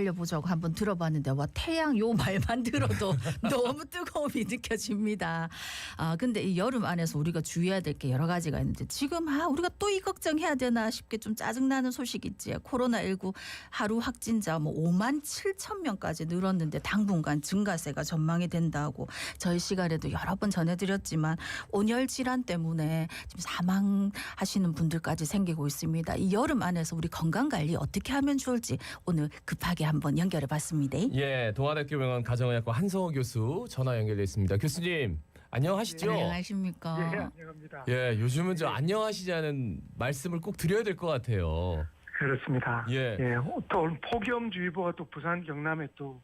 알려보자고 한번 들어봤는데 와 태양 요 말만 들어도 너무 뜨거움이 느껴집니다. 근데 이 여름 안에서 우리가 주의해야 될 게 여러 가지가 있는데 지금 우리가 또 이 걱정해야 되나 싶게 좀 짜증나는 소식 있지. 코로나19 하루 확진자 5만 7천 명까지 늘었는데 당분간 증가세가 전망이 된다고 저희 시간에도 여러 번 전해드렸지만 온열 질환 때문에 지금 사망하시는 분들까지 생기고 있습니다. 이 여름 안에서 우리 건강관리 어떻게 하면 좋을지 오늘 급하게 한번 연결해봤습니다. 예, 동아대학교 병원 가정의학과 한성호 교수 전화 연결돼 있습니다. 교수님 안녕하시죠? 네, 안녕하십니까? 예, 안녕합니다. 예, 요즘은 저 안녕하시자는 말씀을 꼭 드려야 될 것 같아요. 그렇습니다. 예. 또 오늘 폭염주의보가 또 부산, 경남에 또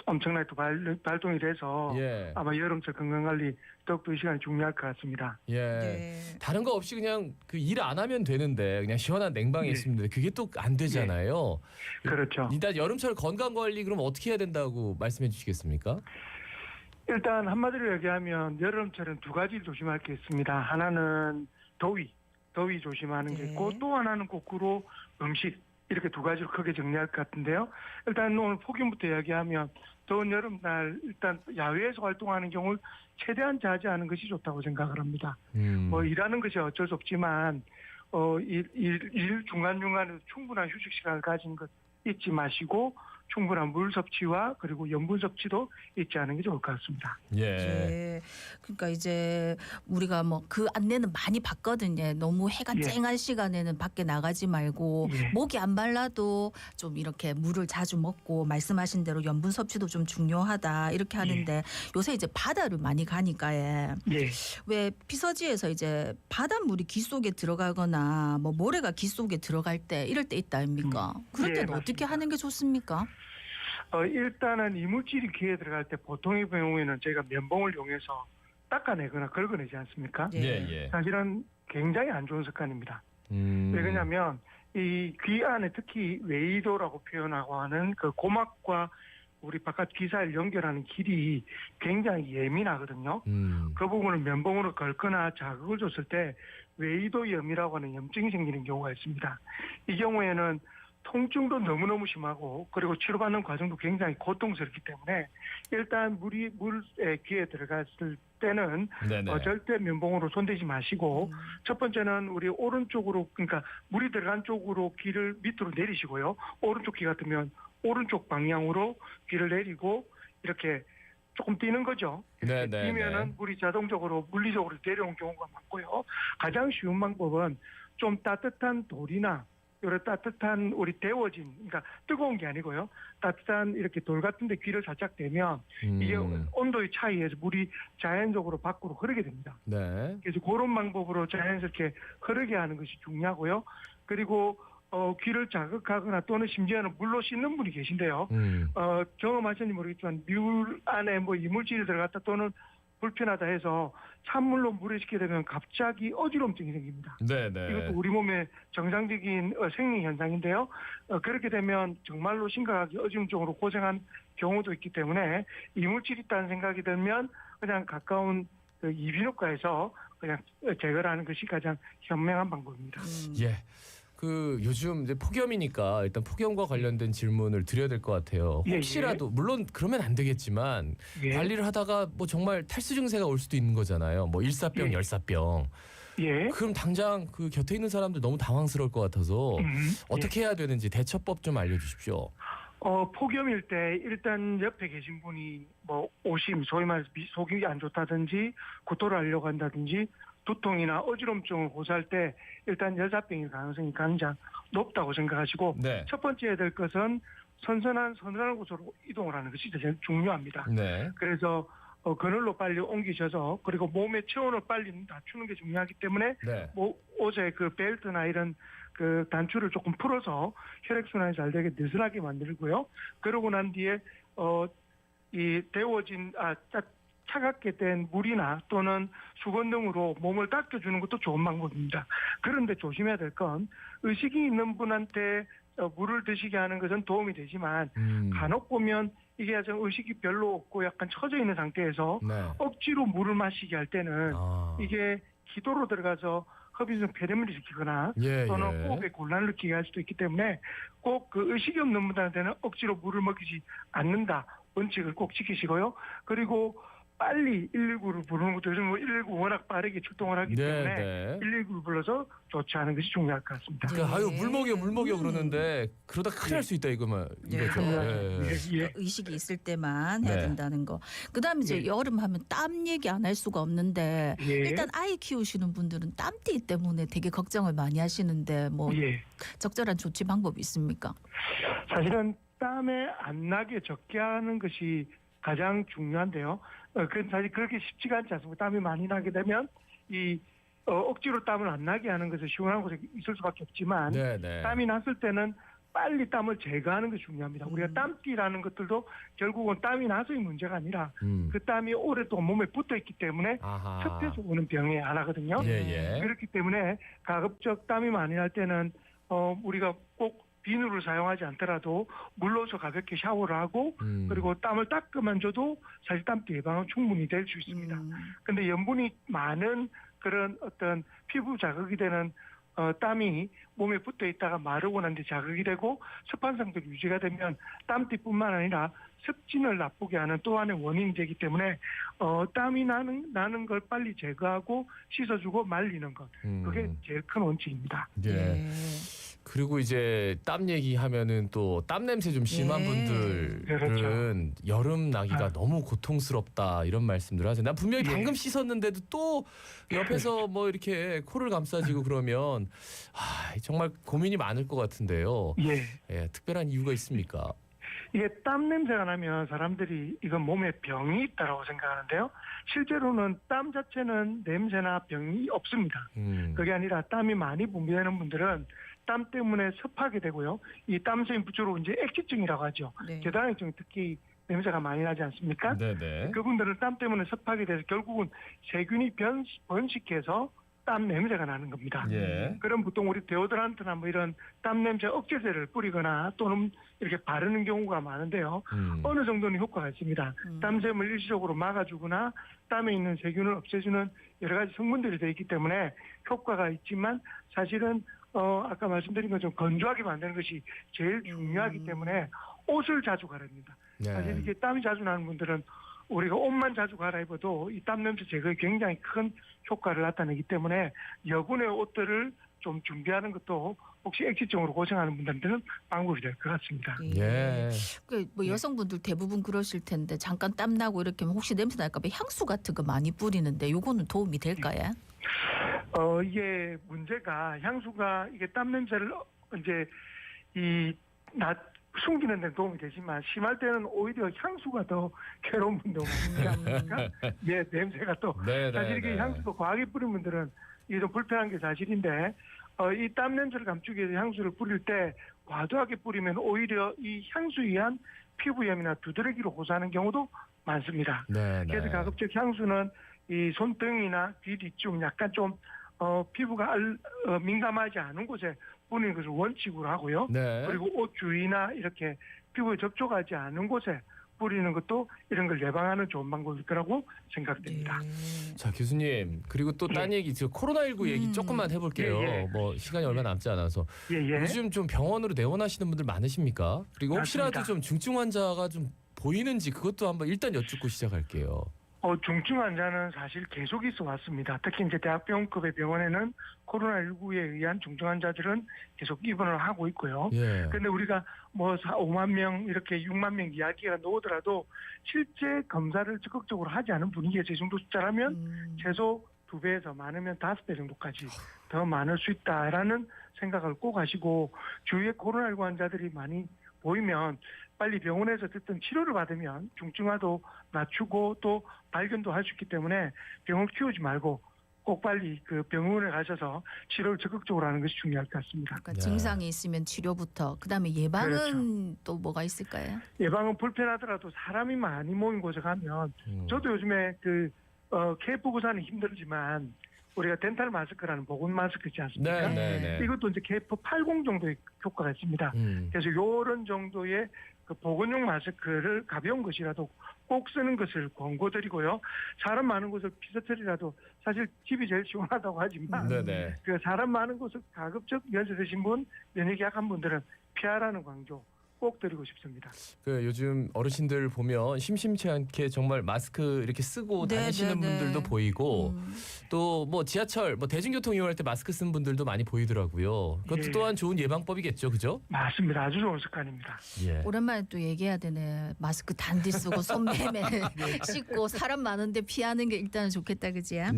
엄청나게 또 발동이 돼서 예. 아마 여름철 건강관리 더욱더 이 시간이 중요할 것 같습니다. 예. 네. 다른 거 없이 그냥 그 일 안 하면 되는데 그냥 시원한 냉방에 예. 있으면 그게 또 안 되잖아요. 그렇죠. 일단 여름철 건강 관리 그럼 어떻게 해야 된다고 말씀해 주시겠습니까? 일단 한마디로 얘기하면 여름철은 두 가지 조심할 게 있습니다. 하나는 더위 조심하는 게 네. 있고 또 하나는 거꾸로 음식. 이렇게 두 가지로 크게 정리할 것 같은데요. 일단 오늘 폭염부터 이야기하면 더운 여름날 일단 야외에서 활동하는 경우를 최대한 자제하는 것이 좋다고 생각을 합니다. 일하는 것이 어쩔 수 없지만 일 중간중간에 충분한 휴식 시간을 가진 것 잊지 마시고 충분한 물 섭취와 그리고 염분 섭취도 잊지 않은 게 좋을 것 같습니다. 예. 예. 그러니까 이제 우리가 그 안내는 많이 받거든요. 너무 해가 예. 쨍한 시간에는 밖에 나가지 말고 예. 목이 안 말라도 좀 이렇게 물을 자주 먹고 말씀하신 대로 염분 섭취도 좀 중요하다 이렇게 하는데 요새 이제 바다를 많이 가니까 예. 왜 피서지에서 이제 바닷물이 귀 속에 들어가거나 모래가 귀 속에 들어갈 때 이럴 때 있다 아닙니까? 그럴 예, 때는 맞습니다. 어떻게 하는 게 좋습니까? 일단은 이물질이 귀에 들어갈 때 보통의 경우에는 저희가 면봉을 이용해서 닦아내거나 긁어내지 않습니까? 예, 예. 사실은 굉장히 안 좋은 습관입니다. 음. 왜 그러냐면 이 귀 안에 특히 웨이도라고 표현하고 하는 그 고막과 우리 바깥 귀 사이를 연결하는 길이 굉장히 예민하거든요. 그 부분을 면봉으로 긁거나 자극을 줬을 때 웨이도염이라고 하는 염증이 생기는 경우가 있습니다. 이 경우에는 통증도 너무너무 심하고 그리고 치료받는 과정도 굉장히 고통스럽기 때문에 일단 물에 귀에 들어갔을 때는 네네. 절대 면봉으로 손대지 마시고 첫 번째는 우리 오른쪽으로 그러니까 물이 들어간 쪽으로 귀를 밑으로 내리시고요. 오른쪽 귀 같으면 오른쪽 방향으로 귀를 내리고 이렇게 조금 뛰는 거죠. 네네. 뛰면은 물이 자동적으로 물리적으로 내려온 경우가 많고요. 가장 쉬운 방법은 좀 따뜻한 돌이나 이런 따뜻한 우리 데워진 그러니까 뜨거운 게 아니고요. 따뜻한 이렇게 돌 같은데 귀를 살짝 대면 이게 온도의 차이에서 물이 자연적으로 밖으로 흐르게 됩니다. 네. 그래서 그런 방법으로 자연스럽게 흐르게 하는 것이 중요하고요. 그리고 귀를 자극하거나 또는 심지어는 물로 씻는 분이 계신데요. 경험하셨는지 모르겠지만 물 안에 이물질이 들어갔다 또는 불편하다 해서 찬물로 물에 씻게 되면 갑자기 어지럼증이 생깁니다. 네네. 이것도 우리 몸의 정상적인 생리 현상인데요. 그렇게 되면 정말로 심각하게 어지럼증으로 고생한 경우도 있기 때문에 이물질이 있다는 생각이 들면 그냥 가까운 이비인후과에서 그냥 제거를 하는 것이 가장 현명한 방법입니다. 예. 요즘 이제 폭염이니까 일단 폭염과 관련된 질문을 드려야 될 것 같아요. 혹시라도 물론 그러면 안 되겠지만 관리를 하다가 정말 탈수 증세가 올 수도 있는 거잖아요. 일사병, 열사병. 예. 그럼 당장 그 곁에 있는 사람들 너무 당황스러울 것 같아서 어떻게 해야 되는지 대처법 좀 알려주십시오. 폭염일 때 일단 옆에 계신 분이 오심, 소위 말해서 속이 안 좋다든지 구토를 하려고 한다든지 두통이나 어지럼증을 호소할 때 일단 열사병일 가능성이 가장 높다고 생각하시고 네. 첫 번째 해야 될 것은 서늘한 곳으로 이동을 하는 것이 제일 중요합니다. 네. 그래서 그늘로 빨리 옮기셔서 그리고 몸의 체온을 빨리 낮추는 게 중요하기 때문에 네. 옷에 그 벨트나 이런 그 단추를 조금 풀어서 혈액순환이 잘 되게 느슨하게 만들고요. 그러고 난 뒤에 이 데워진 차갑게 된 물이나 또는 수건 등으로 몸을 닦여주는 것도 좋은 방법입니다. 그런데 조심해야 될 건 의식이 있는 분한테 물을 드시게 하는 것은 도움이 되지만 간혹 보면 이게 아주 의식이 별로 없고 약간 처져 있는 상태에서 네. 억지로 물을 마시게 할 때는 이게 기도로 들어가서 허비성 폐렴을 일으키거나 예, 또는 예. 호흡에 곤란을 느끼게 할 수도 있기 때문에 꼭 그 의식이 없는 분들한테는 억지로 물을 먹이지 않는다 원칙을 꼭 지키시고요. 그리고 빨리 119를 부르는 것도 요즘 119 워낙 빠르게 출동을 하기 네, 때문에 네. 119를 불러서 조치하는 것이 중요할 것 같습니다. 그러니까 아유 물 먹여 그러는데 그러다 큰일 날 수 있다 이거만 이거죠. 네. 예. 예. 의식이 있을 때만 해야 네. 된다는 거. 그다음에 이제 예. 여름 하면 땀 얘기 안 할 수가 없는데 예. 일단 아이 키우시는 분들은 땀띠 때문에 되게 걱정을 많이 하시는데 뭐 예. 적절한 조치 방법이 있습니까? 사실은 땀에 안 나게 적게 하는 것이 가장 중요한데요. 그 사실 그렇게 쉽지가 않지 않습니까? 땀이 많이 나게 되면 이 억지로 땀을 안 나게 하는 것은 시원한 곳에 있을 수밖에 없지만 네, 네. 땀이 났을 때는 빨리 땀을 제거하는 것이 중요합니다. 우리가 땀띠라는 것들도 결국은 땀이 나서의 문제가 아니라 그 땀이 오랫동안 몸에 붙어 있기 때문에 아하. 습해서 오는 병의 하나거든요. 예, 예. 그렇기 때문에 가급적 땀이 많이 날 때는 우리가 꼭 비누를 사용하지 않더라도 물로서 가볍게 샤워를 하고 그리고 땀을 닦으면 줘도 사실 땀띠 예방은 충분히 될 수 있습니다. 근데 염분이 많은 그런 어떤 피부 자극이 되는 땀이 몸에 붙어 있다가 마르고 난 뒤 자극이 되고 습한 상태로 유지가 되면 땀띠뿐만 아니라 습진을 나쁘게 하는 또 하나의 원인이 되기 때문에 땀이 나는 걸 빨리 제거하고 씻어주고 말리는 것 그게 제일 큰 원칙입니다. 예. 그리고 이제 땀 얘기하면은 또 땀 냄새 좀 심한 네. 분들은 그렇죠. 여름 나기가 너무 고통스럽다 이런 말씀들 하세요. 난 분명히 예. 방금 씻었는데도 또 옆에서 뭐 이렇게 코를 감싸지고 그러면 정말 고민이 많을 것 같은데요. 예. 예, 특별한 이유가 있습니까? 이게 땀 냄새가 나면 사람들이 이건 몸에 병이 있다라고 생각하는데요. 실제로는 땀 자체는 냄새나 병이 없습니다. 그게 아니라 땀이 많이 분비되는 분들은 땀 때문에 습하게 되고요. 이 땀샘이 주로 이제 액취증이라고 하죠. 네. 계단액증 특히 냄새가 많이 나지 않습니까? 네네. 그분들은 땀 때문에 습하게 돼서 결국은 세균이 번식해서 땀 냄새가 나는 겁니다. 예. 그럼 보통 우리 데오드란트나 뭐 이런 땀 냄새 억제제를 뿌리거나 또는 이렇게 바르는 경우가 많은데요. 어느 정도는 효과가 있습니다. 땀샘을 일시적으로 막아주거나 땀에 있는 세균을 없애주는 여러 가지 성분들이 되어 있기 때문에 효과가 있지만 사실은 아까 말씀드린 것처럼 건조하게 만드는 것이 제일 중요하기 때문에 옷을 자주 갈아입니다. 네. 사실 이게 땀이 자주 나는 분들은 우리가 옷만 자주 갈아입어도 이 땀 냄새 제거에 굉장히 큰 효과를 나타내기 때문에 여분의 옷들을 좀 준비하는 것도 혹시 액취증으로 고생하는 분들한테는 방법이 될 것 같습니다. 예. 뭐 여성분들 대부분 그러실 텐데 잠깐 땀 나고 이렇게 하면 혹시 냄새 날까 봐 향수 같은 거 많이 뿌리는데 요거는 도움이 될까요? 이게 문제가 향수가 이게 땀 냄새를 이제 숨기는 데 도움이 되지만 심할 때는 오히려 향수가 더 괴로운 분도 많습니다. 예, 냄새가 또 사실 이게 향수도 과하게 뿌린 분들은 이게 좀 불편한 게 사실인데 이 땀 냄새를 감추기 위해서 향수를 뿌릴 때 과도하게 뿌리면 오히려 이 향수에 의한 피부염이나 두드러기로 호소하는 경우도 많습니다. 그래서 가급적 향수는 이 손등이나 귀 뒤쪽 약간 좀 피부가 민감하지 않은 곳에 뿌리는 것을 원칙으로 하고요. 네. 그리고 옷 주위나 이렇게 피부에 접촉하지 않은 곳에 뿌리는 것도 이런 걸 예방하는 좋은 방법일 거라고 생각됩니다. 자 교수님 그리고 또 딴 얘기 코로나19 얘기 조금만 해볼게요. 뭐 시간이 얼마 남지 않아서 요즘 좀 병원으로 내원하시는 분들 많으십니까? 그리고 혹시라도 맞습니다. 좀 중증 환자가 좀 보이는지 그것도 한번 일단 여쭙고 시작할게요. 중증 환자는 사실 계속 있어 왔습니다. 특히 이제 대학병원급의 병원에는 코로나19에 의한 중증 환자들은 계속 입원을 하고 있고요. 그런데 우리가 뭐 5만 명 이렇게 6만 명 이야기가 나오더라도 실제 검사를 적극적으로 하지 않은 분위기에서 이 정도 숫자라면 최소 2배에서 많으면 5배 정도까지 더 많을 수 있다라는 생각을 꼭 하시고 주위에 코로나19 환자들이 많이 보이면 빨리 병원에서 어쨌든 치료를 받으면 중증화도 낮추고 또 발견도 할 수 있기 때문에 병을 키우지 말고 꼭 빨리 그 병원에 가셔서 치료를 적극적으로 하는 것이 중요할 것 같습니다. 그러니까 증상이 있으면 치료부터 그다음에 예방은 그렇죠. 또 뭐가 있을까요? 예방은 불편하더라도 사람이 많이 모인 곳에 가면 저도 요즘에 KF 부사는 힘들지만 우리가 덴탈 마스크라는 보건 마스크 있지 않습니까? 네. 이것도 이제 KF80 정도의 효과가 있습니다. 그래서 이런 정도의 그 보건용 마스크를 가벼운 것이라도 꼭 쓰는 것을 권고드리고요. 사람 많은 곳을 피서철이라도 사실 집이 제일 시원하다고 하지만 그 사람 많은 곳을 가급적 연세 드신 분, 면역이 약한 분들은 피하라는 강조 꼭 드리고 싶습니다. 그 요즘 어르신들 보면 심심치 않게 정말 마스크 이렇게 쓰고 다니시는 분들도 보이고 또 뭐 지하철, 뭐 대중교통 이용할 때 마스크 쓴 분들도 많이 보이더라고요. 그것도 또한 좋은 예방법이겠죠, 그죠? 맞습니다. 아주 좋은 습관입니다. 오랜만에 또 얘기해야 되네. 마스크 단디 쓰고 손매매 씻고 사람 많은데 피하는 게 일단은 좋겠다, 그지? 아유,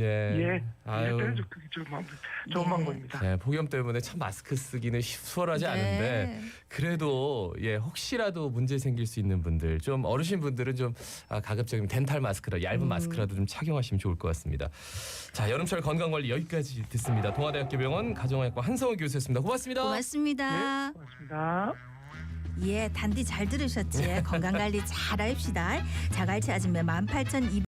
좋은 방법입니다. 네, 폭염 때문에 참 마스크 쓰기는 수월하지 않은데 그래도 혹시라도 문제 생길 수 있는 분들, 좀 어르신 분들은 좀 가급적이면 덴탈 마스크라 얇은 마스크라도 좀 착용하시면 좋을 것 같습니다. 자, 여름철 건강관리 여기까지 듣습니다. 동아대학교 병원 가정의학과 한성호 교수였습니다. 고맙습니다. 고맙습니다. 고맙습니다. 단디 잘 들으셨지? 건강관리 잘 합시다. 자갈치 아줌마 18,200